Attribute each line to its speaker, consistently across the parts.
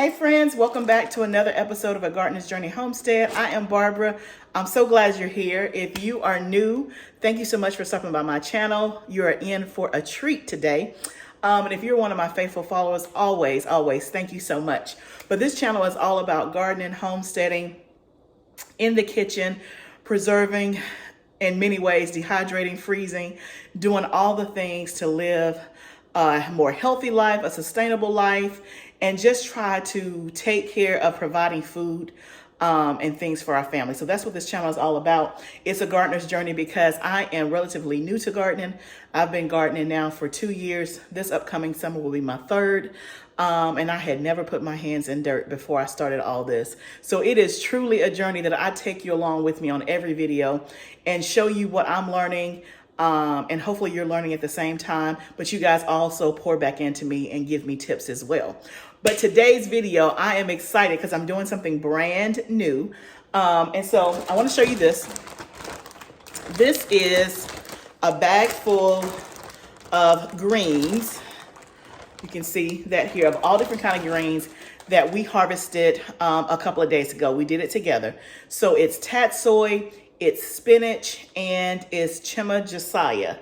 Speaker 1: Hey friends, welcome back to another episode of A Gardener's Journey Homestead. I am Barbara. I'm so glad you're here. If you are new, thank you so much for stopping by my channel. You are in for a treat today. And if you're one of my faithful followers, always, thank you so much. But this channel is all about gardening, homesteading, in the kitchen, preserving, in many ways, dehydrating, freezing, doing all the things to live a more healthy life, a sustainable life, and just try to take care of providing food and things for our family. So that's what this channel is all about. It's a gardener's journey because I am relatively new to gardening. I've been gardening now for 2 years. This upcoming summer will be my third. And I had never put my hands in dirt before I started all this. So it is truly a journey that I take you along with me on every video and show you what I'm learning. And hopefully you're learning at the same time, but you guys also pour back into me and give me tips as well. But today's video, I am excited because I'm doing something brand new. And so I want to show you this. This is a bag full of greens. You can see that here, of all different kind of greens that we harvested a couple of days ago. We did it together. So it's tatsoi, it's spinach, and it's chima,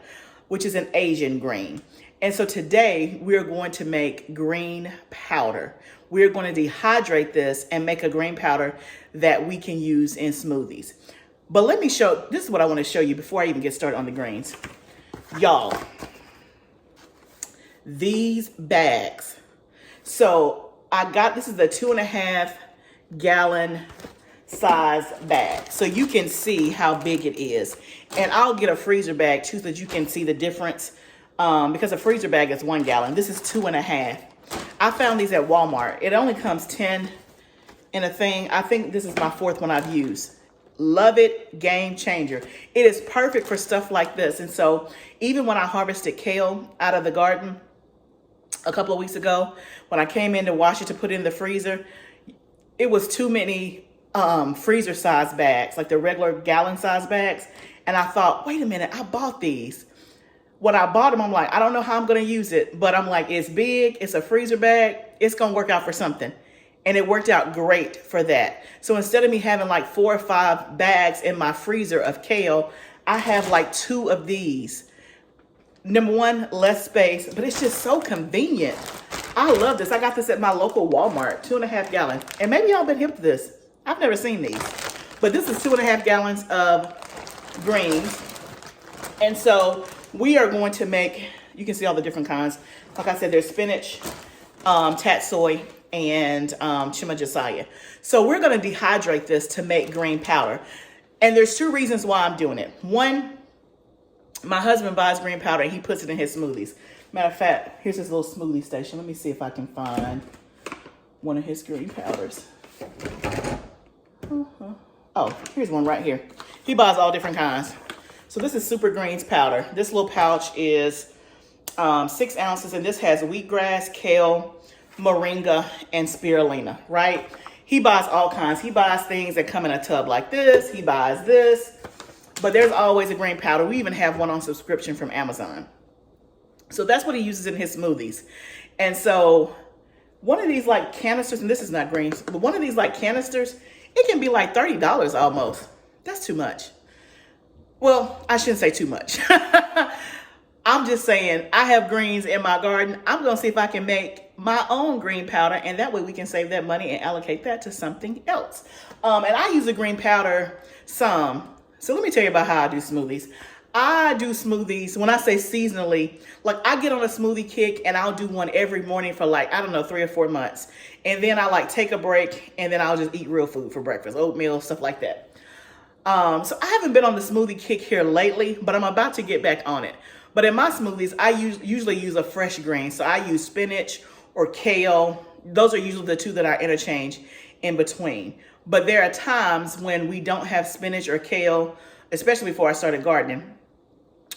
Speaker 1: which is an Asian green. And so today we're going to make green powder. We're going to dehydrate this and make a green powder that we can use in smoothies. But let me show, this is what I want to show you before I even get started on the greens. Y'all, these bags. So I got, this is a 2.5 gallon size bag. So you can see how big it is. And I'll get a freezer bag too so that you can see the difference. Because a freezer bag is 1 gallon. This is 2.5. I found these at Walmart. It only comes 10 in a thing. I think this is my 4th one I've used. Love it, game changer. It is perfect for stuff like this. And so even when I harvested kale out of the garden a couple of weeks ago, when I came in to wash it to put it in the freezer, it was too many freezer size bags, like the regular gallon size bags. And I thought, wait a minute, I bought these. When I bought them, I'm like, I don't know how I'm going to use it, but I'm like, it's big, it's a freezer bag, it's going to work out for something. And it worked out great for that. So instead of me having like 4 or 5 bags in my freezer of kale, I have like 2 of these. Number one, less space, but it's just so convenient. I love this. I got this at my local Walmart, 2.5 gallon. And maybe y'all been hip to this. I've never seen these, but this is 2.5 gallons of greens. And so we are going to make, you can see all the different kinds. Like I said, there's spinach, tatsoi, and chima. So we're going to dehydrate this to make green powder. And there's 2 reasons why I'm doing it. One, my husband buys green powder and he puts it in his smoothies. Matter of fact, here's his little smoothie station. Let me see if I can find one of his green powders. Oh, here's one right here. He buys all different kinds. So this is Super Greens powder. This little pouch is 6 ounces, and this has wheatgrass, kale, moringa, and spirulina, right? He buys all kinds. He buys things that come in a tub like this. He buys this, but there's always a green powder. We even have one on subscription from Amazon. So that's what he uses in his smoothies. And so one of these like canisters, and this is not greens, but one of these like canisters, it can be like $30 almost. That's too much. Well, I shouldn't say too much. I'm just saying I have greens in my garden. I'm going to see if I can make my own green powder, and that way we can save that money and allocate that to something else. And I use the green powder some. So let me tell you about how I do smoothies. I do smoothies, when I say seasonally, like I get on a smoothie kick and I'll do one every morning for like, I don't know, 3 or 4 months. And then I like take a break and then I'll just eat real food for breakfast, oatmeal, stuff like that. So I haven't been on the smoothie kick here lately, but I'm about to get back on it. But in my smoothies, I usually use a fresh green. So I use spinach or kale. Those are usually the 2 that I interchange in between. But there are times when we don't have spinach or kale, especially before I started gardening.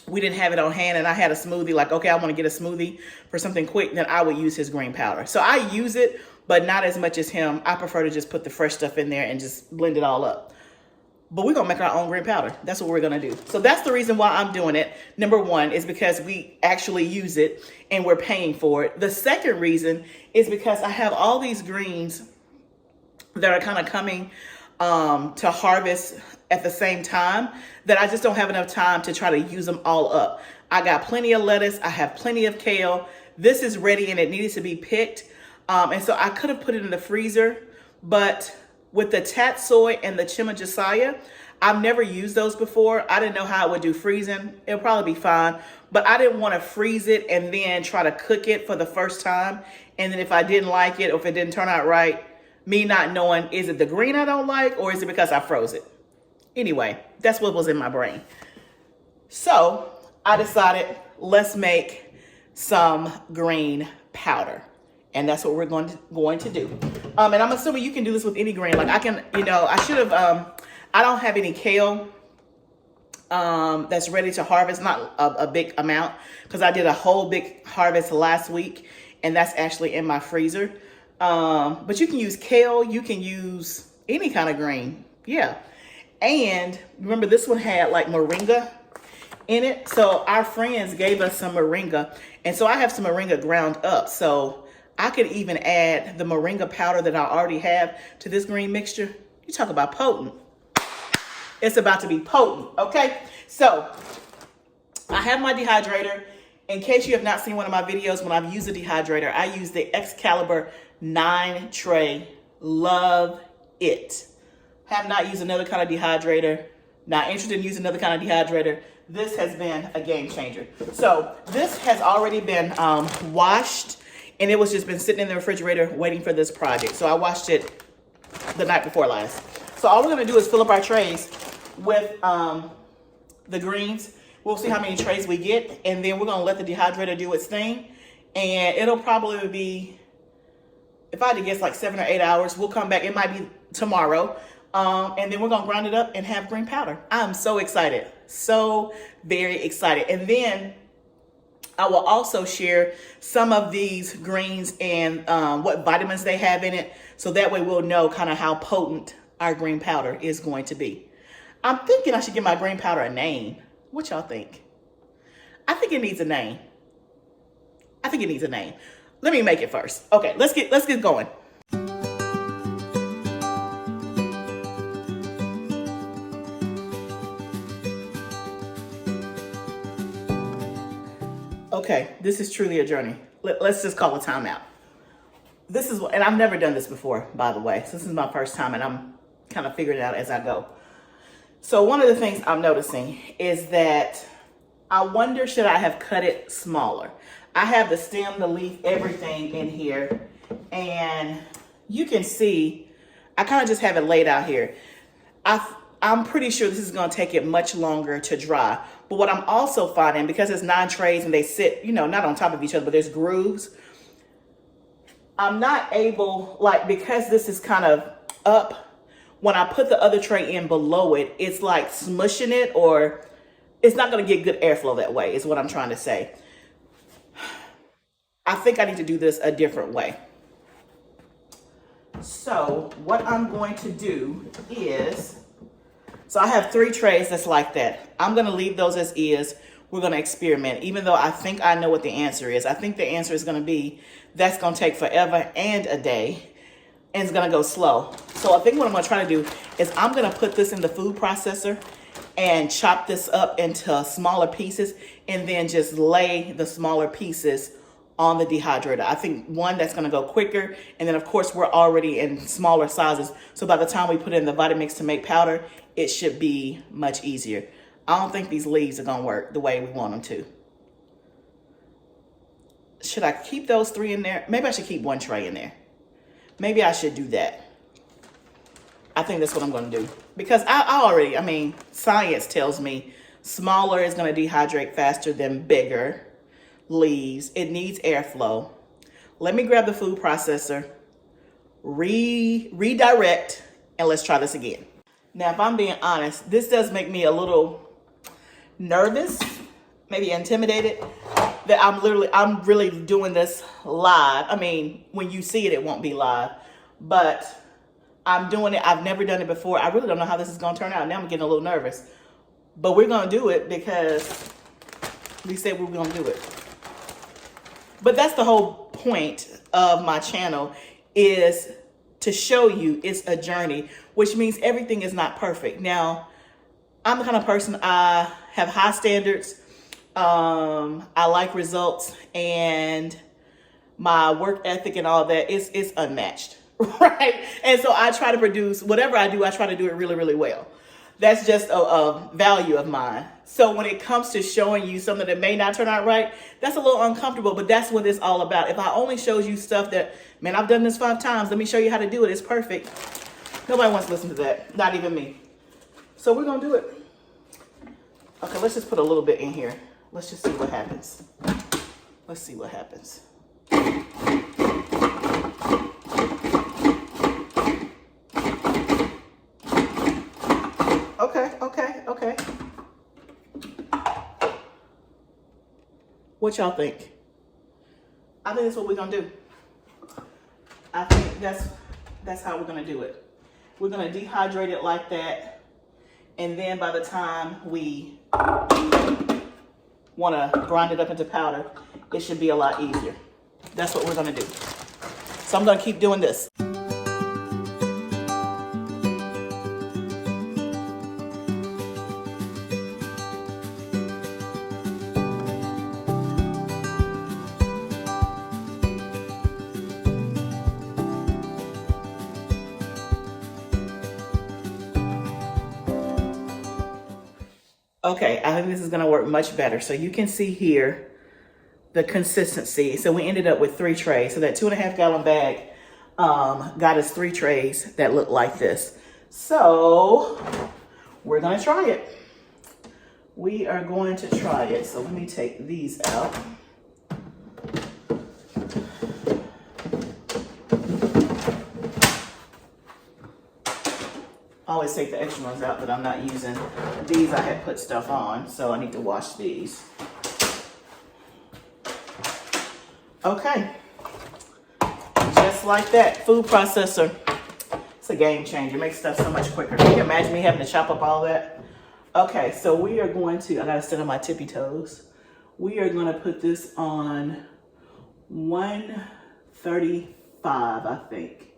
Speaker 1: We didn't have it on hand and I had a smoothie, like, okay, I want to get a smoothie for something quick, then I would use his green powder. So I use it, but not as much as him. I prefer to just put the fresh stuff in there and just blend it all up. but we're gonna make our own green powder. That's what we're gonna do. So that's the reason why I'm doing it. Number one is because we actually use it and we're paying for it. The second reason is because I have all these greens that are kind of coming to harvest at the same time that I just don't have enough time to try to use them all up. I got plenty of lettuce. I have plenty of kale. This is ready and it needed to be picked. And so I could have put it in the freezer, but with the tatsoi and the chimichurri, I've never used those before. I didn't know how it would do freezing. It'll probably be fine, but I didn't want to freeze it and then try to cook it for the first time. And then if I didn't like it or if it didn't turn out right, me not knowing, is it the green I don't like or is it because I froze it? Anyway, that's what was in my brain. So I decided, let's make some green powder. And that's what we're going to do. And I'm assuming you can do this with any green. Like I can, I should have, I don't have any kale that's ready to harvest, not a big amount, because I did a whole big harvest last week and that's actually in my freezer. But you can use kale, you can use any kind of green. Yeah. And remember this one had like moringa in it. So our friends gave us some moringa. And so I have some moringa ground up. So I could even add the moringa powder that I already have to this green mixture. You talk about potent. It's about to be potent, okay? So I have my dehydrator. In case you have not seen one of my videos, when I've used a dehydrator, I use the Excalibur 9 tray. Love it. Have not used another kind of dehydrator. Not interested in using another kind of dehydrator. This has been a game changer. So this has already been washed. And it was just been sitting in the refrigerator waiting for this project. So I washed it the night before last. So all we're gonna do is fill up our trays with the greens. We'll see how many trays we get. And then we're gonna let the dehydrator do its thing. And it'll probably be, if I had to guess, like 7 or 8 hours. We'll come back, it might be tomorrow. And then we're gonna grind it up and have green powder. I'm so excited, so very excited. And then I will also share some of these greens and what vitamins they have in it. So that way we'll know kind of how potent our green powder is going to be. I'm thinking I should give my green powder a name. What y'all think? I think it needs a name. I think it needs a name. Let me make it first. Okay, let's get going. Okay, this is truly a journey. Let's just call a timeout. This is what, and I've never done this before, by the way. So this is my first time and I'm kind of figuring it out as I go. So one of the things I'm noticing is that I wonder, should I have cut it smaller? I have the stem, the leaf, everything in here. And you can see, I kind of just have it laid out here. I'm pretty sure this is going to take it much longer to dry. But what I'm also finding, because it's 9 trays and they sit, not on top of each other, but there's grooves. I'm not able, because this is kind of up, when I put the other tray in below it, it's like smushing it, or it's not going to get good airflow that way, is what I'm trying to say. I think I need to do this a different way. So what I'm going to do is, so I have 3 trays that's like that. I'm going to leave those as is. We're going to experiment, even though I think I know what the answer is. I think the answer is going to be, that's going to take forever and a day, and it's going to go slow. So I think what I'm going to try to do is I'm going to put this in the food processor and chop this up into smaller pieces and then just lay the smaller pieces on the dehydrator. I think one, that's going to go quicker. And then of course we're already in smaller sizes. So by the time we put in the Vitamix to make powder, it should be much easier. I don't think these leaves are going to work the way we want them to. Should I keep those 3 in there? Maybe I should keep 1 tray in there. Maybe I should do that. I think that's what I'm going to do. Because I mean, science tells me smaller is going to dehydrate faster than bigger leaves. It needs airflow. Let me grab the food processor, redirect, and let's try this again. Now, if I'm being honest, this does make me a little nervous, maybe intimidated, that I'm really doing this live. I mean, when you see it, it won't be live, but I'm doing it. I've never done it before. I really don't know how this is going to turn out. Now I'm getting a little nervous. But we're going to do it because we said we were going to do it. But that's the whole point of my channel, is to show you it's a journey, which means everything is not perfect. Now, I'm the kind of person, I have high standards. I like results, and my work ethic and all that is unmatched, right? And so I try to produce whatever I do. I try to do it really, really well. That's just a value of mine. So when it comes to showing you something that may not turn out right, that's a little uncomfortable, but that's what it's all about. If I only shows you stuff that, man, I've done this 5 times, let me show you how to do it, it's perfect. Nobody wants to listen to that, not even me. So we're gonna do it. Okay, let's just put a little bit in here. Let's just see what happens. Let's see what happens. Okay. What y'all think? I think that's what we're gonna do. I think that's how we're gonna do it. We're gonna dehydrate it like that, and then by the time we wanna grind it up into powder, it should be a lot easier. That's what we're gonna do. So I'm gonna keep doing this. Okay, I think this is gonna work much better. So you can see here the consistency. So we ended up with 3 trays. So that 2.5 gallon bag got us 3 trays that look like this. So we're gonna try it. We are going to try it. So let me take these out. I always take the extra ones out that I'm not using. These I had put stuff on, so I need to wash these. Okay, just like that, food processor. It's a game changer, it makes stuff so much quicker. Can you imagine me having to chop up all that? Okay, so we are going to, I gotta sit on my tippy toes. We are gonna put this on 135, I think.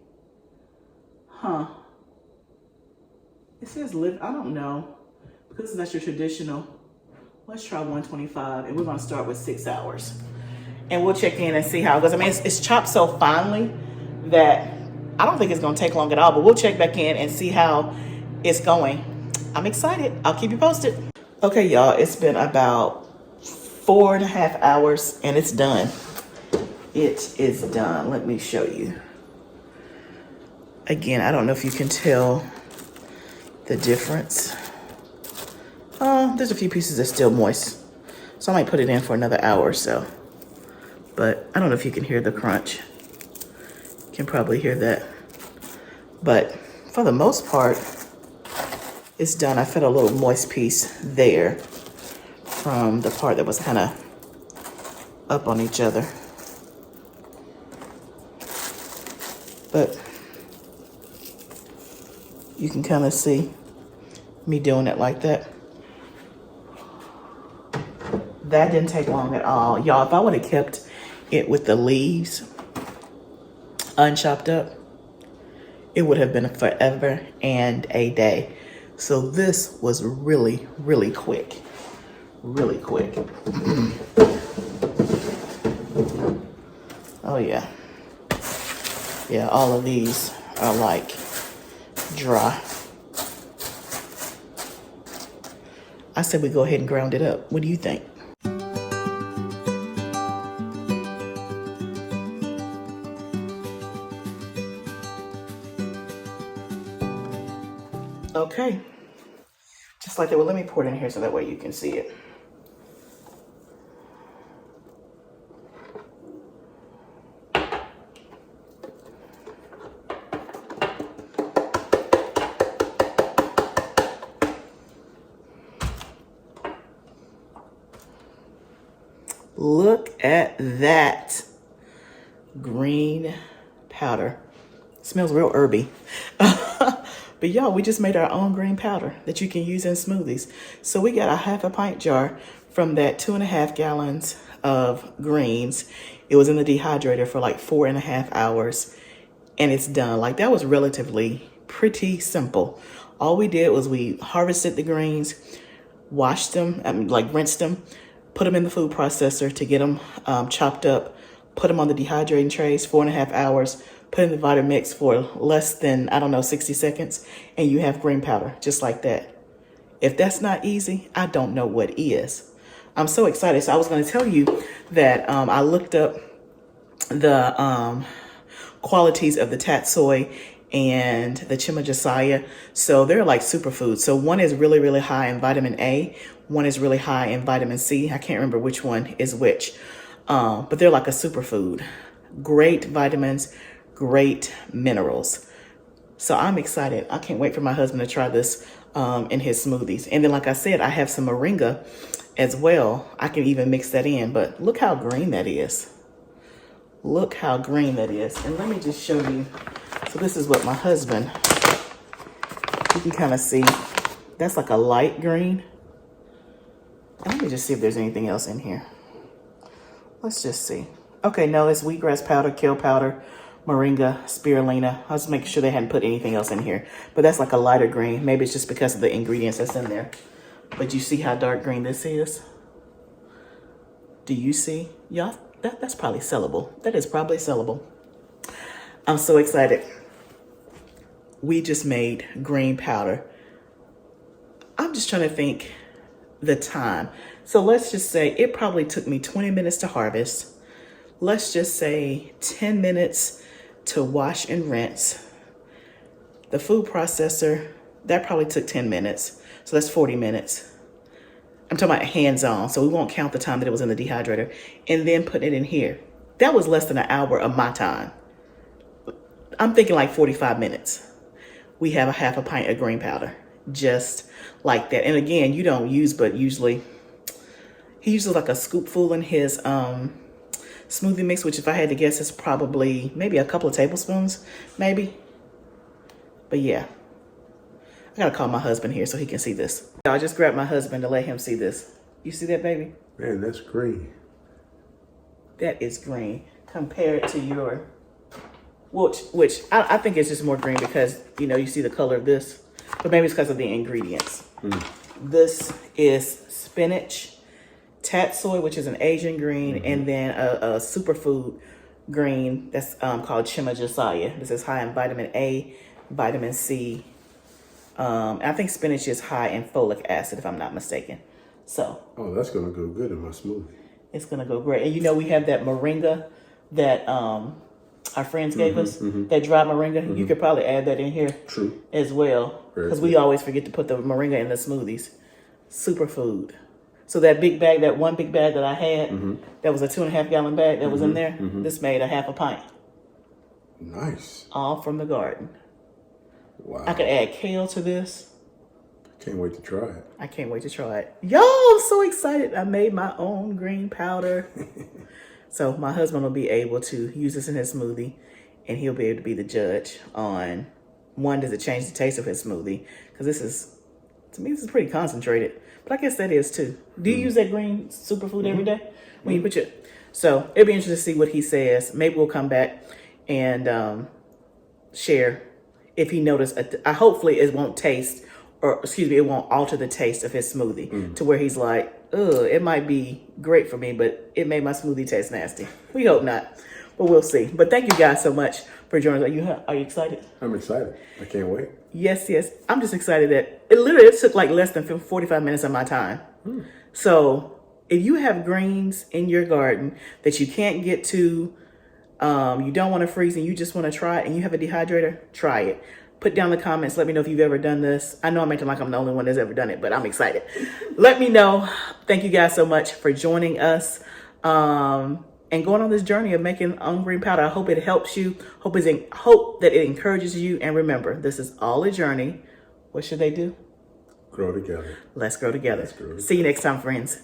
Speaker 1: Huh. It says live, I don't know, because that's your traditional. Let's try 125, and we're gonna start with 6 hours. And we'll check in and see how it goes. I mean, it's chopped so finely that I don't think it's gonna take long at all, but we'll check back in and see how it's going. I'm excited, I'll keep you posted. Okay, y'all, it's been about 4.5 hours and it's done. It is done, let me show you. Again, I don't know if you can tell the difference. There's a few pieces that's still moist, so I might put it in for another hour or so. But I don't know if you can hear the crunch. You can probably hear that. But for the most part, it's done. I felt a little moist piece there from the part that was kind of up on each other. But you can kind of see me doing it like that. That didn't take long at all. Y'all, if I would have kept it with the leaves unchopped up, it would have been forever and a day. So this was really, really quick. Really quick. Oh yeah. Yeah, all of these are like dry. I said we go ahead and ground it up. What do you think? Okay, just like that. Well, let me pour it in here so that way you can see it. Look at that green powder. Smells real herby. But y'all, we just made our own green powder that you can use in smoothies. So we got a 1/2 pint jar from that 2.5 gallons of greens. It was in the dehydrator for like 4.5 hours and it's done. Like that was relatively pretty simple. All we did was we harvested the greens, washed them, rinsed them, put them in the food processor to get them chopped up, put them on the dehydrating trays, 4.5 hours, put in the Vitamix for less than, 60 seconds, and you have green powder, just like that. If that's not easy, I don't know what is. I'm so excited. So I was gonna tell you that I looked up the qualities of the tatsoi and the chimajasaya. So they're like superfoods. So one is really, really high in vitamin A. One is really high in vitamin C. I can't remember which one is which, but they're like a superfood. Great vitamins, great minerals. So I'm excited. I can't wait for my husband to try this in his smoothies. And then, like I said, I have some moringa as well. I can even mix that in, but look how green that is. Look how green that is. And let me just show you. So this is what my husband, you can kind of see, that's like a light green. And let me just see if there's anything else in here. Let's just see. Okay, no, it's wheatgrass powder, kale powder, moringa, spirulina. I was making sure they hadn't put anything else in here, but that's like a lighter green. Maybe it's just because of the ingredients that's in there. But you see how dark green this is? Do you see? Y'all, that's probably sellable. That is probably sellable. I'm so excited. We just made green powder. I'm just trying to think the time. So let's just say it probably took me 20 minutes to harvest. Let's just say 10 minutes to wash and rinse. The food processor, that probably took 10 minutes. So that's 40 minutes. I'm talking about hands-on, so we won't count the time that it was in the dehydrator. And then put it in here. That was less than an hour of my time. I'm thinking like 45 minutes. We have a 1/2 pint of green powder, just like that. And again, you don't use, but usually, he uses like a scoopful in his smoothie mix, which if I had to guess is probably maybe a couple of tablespoons, maybe. But yeah, I gotta call my husband here so he can see this. I just grabbed my husband to let him see this. You see that, baby?
Speaker 2: Man, that's green.
Speaker 1: That is green compared to your, which I think it's just more green because, you see the color of this, but maybe it's because of the ingredients. This is spinach, tatsoi, which is an Asian green, and then a superfood green that's called chimajasaya. This is high in vitamin A, vitamin C. I think spinach is high in folic acid, if I'm not mistaken. So.
Speaker 2: Oh, that's gonna go good in my smoothie.
Speaker 1: It's gonna go great. And we have that moringa that our friends gave us, that dried moringa. You could probably add that in here.
Speaker 2: True.
Speaker 1: As well, because we always forget to put the moringa in the smoothies. Superfood. So that big bag, that one big bag that I had, that was a 2.5 gallon bag that was in there. This made a 1/2 pint.
Speaker 2: Nice.
Speaker 1: All from the garden.
Speaker 2: Wow.
Speaker 1: I could add kale to this.
Speaker 2: Can't wait to try it.
Speaker 1: I can't wait to try it. Yo, I'm so excited. I made my own green powder. So my husband will be able to use this in his smoothie, and he'll be able to be the judge on, one, does it change the taste of his smoothie? Because to me, this is pretty concentrated. But I guess that is too. Do you use that green superfood every day when you put your... So it'll be interesting to see what he says. Maybe we'll come back and share if he noticed. Hopefully it won't taste, or excuse me, it won't alter the taste of his smoothie to where he's like, ugh, it might be great for me, but it made my smoothie taste nasty. We hope not, but we'll see. But thank you guys so much for joining us. Are you excited?
Speaker 2: I'm excited. I can't wait.
Speaker 1: Yes. I'm just excited that it took like less than 45 minutes of my time. So if you have greens in your garden that you can't get to, you don't want to freeze and you just want to try it and you have a dehydrator, try it. Put down in the comments. Let me know if you've ever done this. I know I'm acting like I'm the only one that's ever done it, but I'm excited. Let me know. Thank you guys so much for joining us and going on this journey of making green powder. I hope it helps you. Hope that it encourages you. And remember, this is all a journey. What should they do?
Speaker 2: Grow together.
Speaker 1: Let's grow together.
Speaker 2: Let's grow together.
Speaker 1: See you next time, friends.